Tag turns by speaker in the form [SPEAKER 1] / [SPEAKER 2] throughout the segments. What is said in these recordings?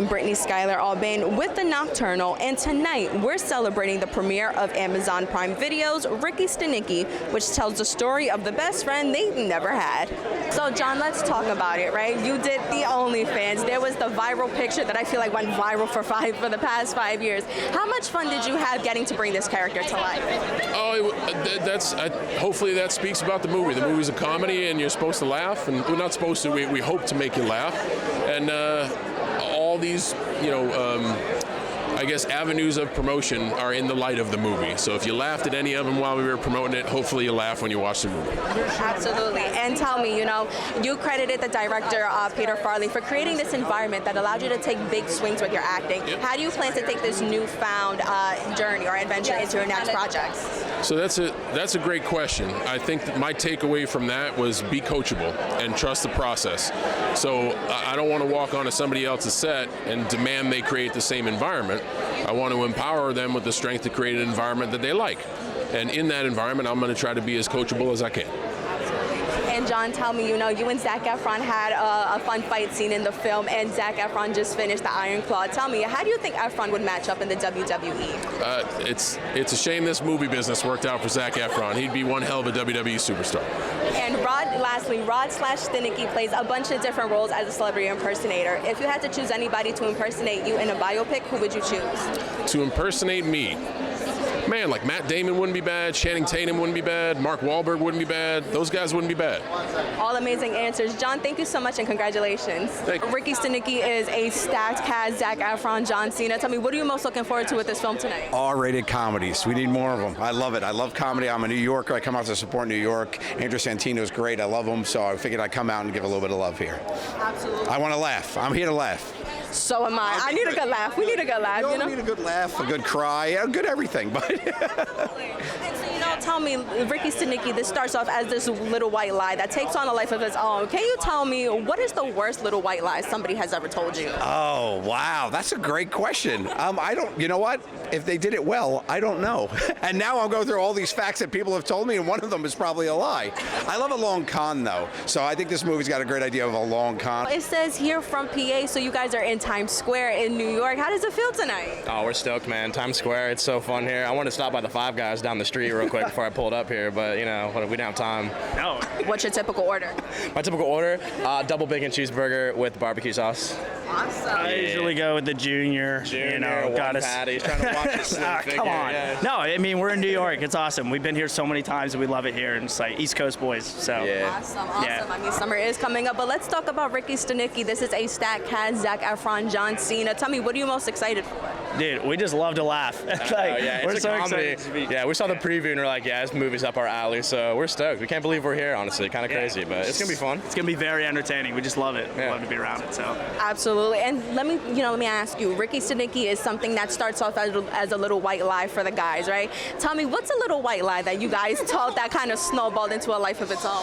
[SPEAKER 1] I'm Brittany Skyler Aubain with the Knockturnal, and tonight we're celebrating the premiere of Amazon Prime Video's Ricky Stanicky, which tells the story of the best friend they never had. So John, let's talk about it, right? You did the OnlyFans. There was the viral picture that I feel like went viral for the past 5 years. How much fun did you have getting to bring this character to life?
[SPEAKER 2] Oh, hopefully that speaks about the movie. The movie's a comedy, and you're supposed to laugh, and we're not supposed to. We hope to make you laugh, and all these, I guess, avenues of promotion are in the light of the movie. So if you laughed at any of them while we were promoting it, hopefully you laugh when you watch the movie.
[SPEAKER 1] Absolutely. And tell me, you credited the director, Peter Farley, for creating this environment that allowed you to take big swings with your acting.
[SPEAKER 2] Yep.
[SPEAKER 1] How do you plan to take this newfound journey or adventure into your next projects?
[SPEAKER 2] So that's a great question. I think that my takeaway from that was be coachable and trust the process. So I don't want to walk onto somebody else's set and demand they create the same environment. I want to empower them with the strength to create an environment that they like. And in that environment, I'm going to try to be as coachable as I can.
[SPEAKER 1] And John, tell me, you and Zac Efron had a fun fight scene in the film, and Zac Efron just finished the Iron Claw. Tell me, how do you think Efron would match up in the WWE?
[SPEAKER 2] It's a shame this movie business worked out for Zac Efron. He'd be one hell of a WWE superstar.
[SPEAKER 1] And Rod/Stanicky plays a bunch of different roles as a celebrity impersonator. If you had to choose anybody to impersonate you in a biopic, who would you choose?
[SPEAKER 2] To impersonate me? Man, like Matt Damon wouldn't be bad, Channing Tatum wouldn't be bad, Mark Wahlberg wouldn't be bad. Those guys wouldn't be bad.
[SPEAKER 1] All amazing answers. John, thank you so much and congratulations.
[SPEAKER 2] Thank you.
[SPEAKER 1] Ricky Stanicky is a stacked cast. Zac Efron, John Cena. Tell me, what are you most looking forward to with this film tonight?
[SPEAKER 3] R-rated comedies. We need more of them. I love it. I love comedy. I'm a New Yorker. I come out to support New York. Andrew Santino's great. I love him. So I figured I'd come out and give a little bit of love here.
[SPEAKER 1] Absolutely.
[SPEAKER 3] I want to laugh. I'm here to laugh.
[SPEAKER 1] So am I. I need a good laugh. We need a good laugh,
[SPEAKER 3] We need a good laugh, a good cry, a good everything. But
[SPEAKER 1] and so, tell me, Ricky Stanicky, this starts off as this little white lie that takes on a life of its own. Can you tell me, what is the worst little white lie somebody has ever told you?
[SPEAKER 3] Oh, wow. That's a great question. I don't, you know what? If they did it well, I don't know. And now I'll go through all these facts that people have told me, and one of them is probably a lie. I love a long con, though. So I think this movie's got a great idea of a long con.
[SPEAKER 1] It says here from PA, so you guys are in Times Square in New York. How does it feel tonight?
[SPEAKER 4] Oh, we're stoked, man. Times Square, it's so fun here. I wanted to stop by the Five Guys down the street real quick before I pulled up here, but we didn't have time.
[SPEAKER 1] No. What's your typical order?
[SPEAKER 4] My typical order, double bacon cheeseburger with barbecue sauce.
[SPEAKER 1] Awesome.
[SPEAKER 5] I usually go with the junior
[SPEAKER 4] one patty. He's trying to watch the slim figure.
[SPEAKER 5] Come on.
[SPEAKER 4] Yeah.
[SPEAKER 5] No, I mean, we're in New York. It's awesome. We've been here so many times and we love it here. And it's like East Coast boys. So
[SPEAKER 4] yeah.
[SPEAKER 1] Awesome.
[SPEAKER 5] Yeah.
[SPEAKER 1] I mean, summer is coming up, but let's talk about Ricky Stanicky. This is a stacked cast. Zac Efron, John Cena. Tell me, what are you most excited for?
[SPEAKER 5] Dude, we just love to laugh.
[SPEAKER 4] Yeah,
[SPEAKER 5] we're
[SPEAKER 4] it's a
[SPEAKER 5] so
[SPEAKER 4] comedy.
[SPEAKER 5] excited.
[SPEAKER 4] Yeah, we saw the preview and we're like, yeah, this movie's up our alley. So we're stoked. We can't believe we're here, honestly. Kind of crazy, but it's gonna be fun.
[SPEAKER 5] It's gonna be very entertaining. We just love it. We love to be around it. So
[SPEAKER 1] Absolutely. And let me ask you, Ricky Stanicky is something that starts off as a little white lie for the guys, right? Tell me, what's a little white lie that you guys told that kind of snowballed into a life of its own?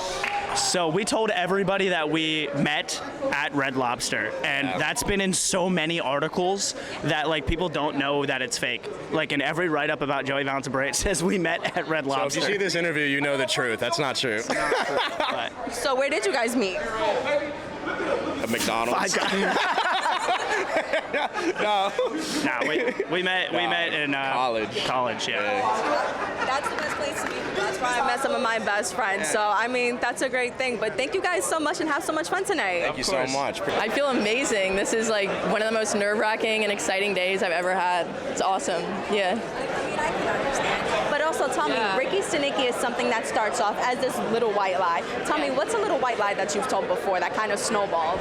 [SPEAKER 5] So we told everybody that we met at Red Lobster, and that's been in so many articles that like people don't know that it's fake. Like in every write-up about Joey Valentabray, it says we met at Red Lobster.
[SPEAKER 4] So if you see this interview, you know the truth. That's not true.
[SPEAKER 1] So where did you guys meet?
[SPEAKER 4] At McDonald's. No.
[SPEAKER 5] We met in College, yeah.
[SPEAKER 1] That's the best place to meet. That's why I met some of my best friends. So I mean, that's a great thing. But thank you guys so much and have so much fun tonight.
[SPEAKER 4] Thank you so much.
[SPEAKER 6] I feel amazing. This is like one of the most nerve-wracking and exciting days I've ever had. It's awesome. Yeah.
[SPEAKER 1] I can understand. But also tell me, Ricky Stanicky is something that starts off as this little white lie. Tell me, what's a little white lie that you've told before that kind of snowballed?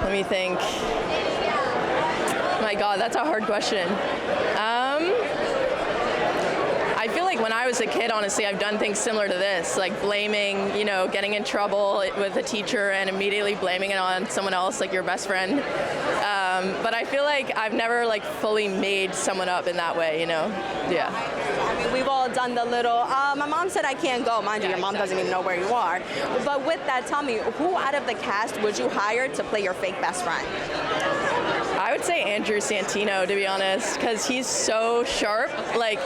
[SPEAKER 6] Let me think. My God, that's a hard question. I feel like when I was a kid, honestly, I've done things similar to this, like blaming, getting in trouble with a teacher and immediately blaming it on someone else, like your best friend. But I feel like I've never fully made someone up in that way, Yeah.
[SPEAKER 1] I mean, we've all done the little, my mom said I can't go. Mind you, your mom doesn't even know where you are. But with that, tell me, who out of the cast would you hire to play your fake best friend?
[SPEAKER 6] I would say Andrew Santino, to be honest, because he's so sharp. Like,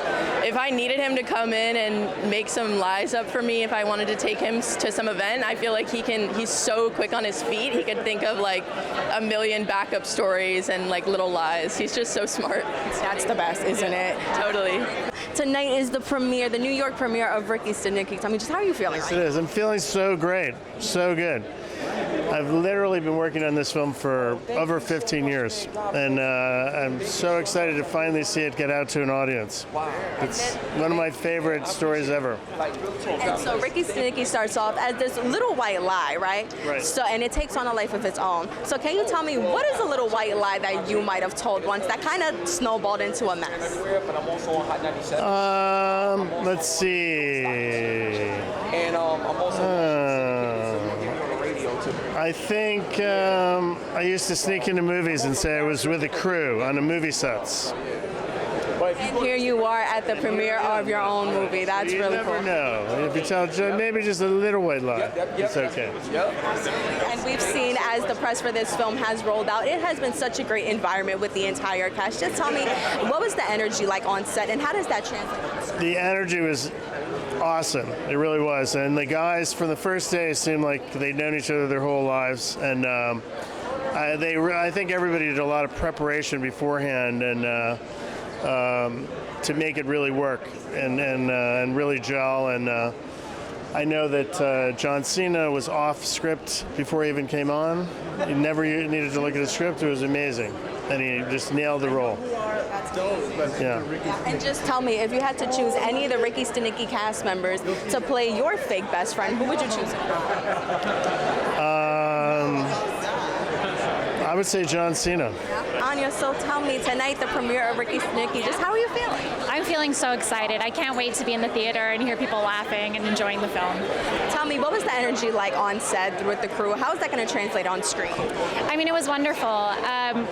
[SPEAKER 6] if I needed him to come in and make some lies up for me, if I wanted to take him to some event, I feel like he's so quick on his feet. He could think of like a million backup stories and like little lies. He's just so smart.
[SPEAKER 1] That's the best, isn't it?
[SPEAKER 6] Totally.
[SPEAKER 1] Tonight is the New York premiere of Ricky Stanicky. Tell me, just how are you feeling?
[SPEAKER 7] Yes, it is. I'm feeling so great, so good. I've literally been working on this film for over 15 years, and I'm so excited to finally see it get out to an audience. It's one of my favorite stories ever.
[SPEAKER 1] And so Ricky Stanicky starts off as this little white lie, right?
[SPEAKER 7] Right.
[SPEAKER 1] So, and it takes on a life of its own. So can you tell me, what is a little white lie that you might have told once that kind of snowballed into a mess?
[SPEAKER 7] Let's see. I think I used to sneak into movies and say I was with a crew on the movie sets.
[SPEAKER 1] And here you are at the premiere of your own movie. That's really cool.
[SPEAKER 7] You never know. If you tell maybe just a little white lie, it's okay.
[SPEAKER 1] And we've seen as the press for this film has rolled out, it has been such a great environment with the entire cast. Just tell me, what was the energy like on set, and how does that translate?
[SPEAKER 7] The energy was awesome. It really was. And the guys from the first day seemed like they'd known each other their whole lives. And I think everybody did a lot of preparation beforehand and to make it really work and really gel. And I know that John Cena was off script before he even came on. He never needed to look at his script. It was amazing. And he just nailed the role. Yeah.
[SPEAKER 1] And just tell me, if you had to choose any of the Ricky Stanicky cast members to play your fake best friend, who would you choose?
[SPEAKER 7] I would say John Cena.
[SPEAKER 1] Anya, so tell me, tonight, the premiere of Ricky Stanicky, just how are you feeling?
[SPEAKER 8] I'm feeling so excited. I can't wait to be in the theater and hear people laughing and enjoying the film.
[SPEAKER 1] Tell me, what was the energy like on set with the crew? How is that going to translate on screen?
[SPEAKER 8] I mean, it was wonderful.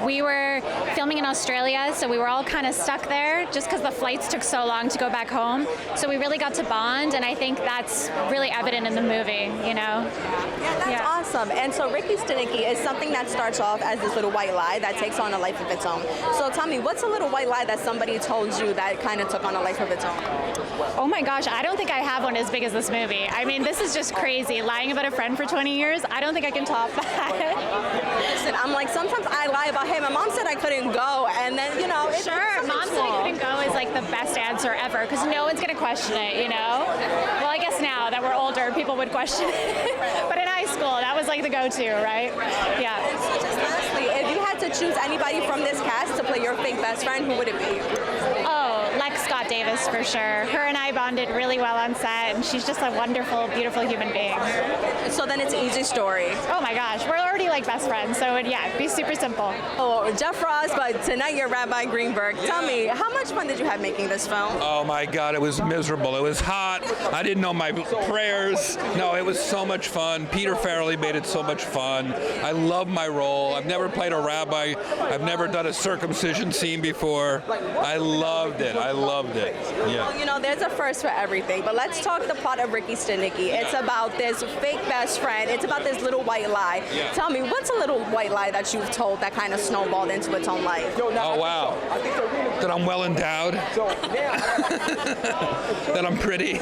[SPEAKER 8] We were filming in Australia, so we were all kind of stuck there just because the flights took so long to go back home. So we really got to bond, and I think that's really evident in the movie, you know?
[SPEAKER 1] Yeah, that's awesome. And so Ricky Stanicky is something that starts off as this little white lie that takes on a life of its own. So tell me, what's a little white lie that somebody told you that kind of took on a life of its own?
[SPEAKER 8] Oh my gosh, I don't think I have one as big as this movie. I mean, this is just crazy. Lying about a friend for 20 years, I don't think I can top that.
[SPEAKER 1] Listen, I'm like, sometimes I lie about, hey, my mom said I couldn't go, and then, you know, it's
[SPEAKER 8] Sure, mom said I couldn't go is like the best answer ever because no one's going to question it, you know? Well, I guess now that we're older, people would question it. But in high school, that was like the go-to, right? Yeah.
[SPEAKER 1] So just lastly, if you had to choose anybody from this cast to play your fake best friend, who would it be?
[SPEAKER 8] Oh, Lex Scott Davis for sure. Her and I bonded really well on set, and she's just a wonderful, beautiful human being.
[SPEAKER 1] So then it's an easy story.
[SPEAKER 8] Oh my gosh, we're already like best friends, so yeah, it'd be super simple.
[SPEAKER 1] Oh, Jeff Ross, but tonight you're Rabbi Greenberg. Tell me, how much fun did you have making this film?
[SPEAKER 9] Oh my God, it was miserable. It was hot. I didn't know my prayers. No, it was so much fun. Peter Farrelly made it so much fun. I love my role. I've never played a rabbi. I've never done a circumcision scene before. I loved it. I loved it. Yeah.
[SPEAKER 1] Well, you know, there's a first for everything, but let's talk the plot of Ricky Stanicky. It's about this fake best friend. It's about this little white lie.
[SPEAKER 9] Yeah.
[SPEAKER 1] Tell me, what's a little white lie that you've told that kind of snowballed into its own life?
[SPEAKER 9] Oh, wow. That I'm well endowed. That I'm pretty.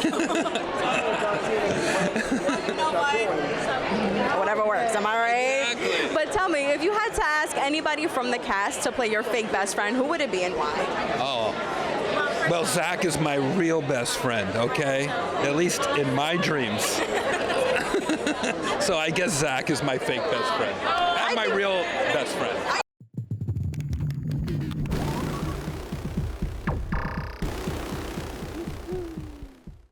[SPEAKER 1] Whatever works, am I right?
[SPEAKER 9] Exactly.
[SPEAKER 1] But tell me, if you had to ask anybody from the cast to play your fake best friend, who would it be and why?
[SPEAKER 9] Oh. Well, Zach is my real best friend, okay? At least in my dreams. So I guess Zach is my fake best friend. And my real best friend.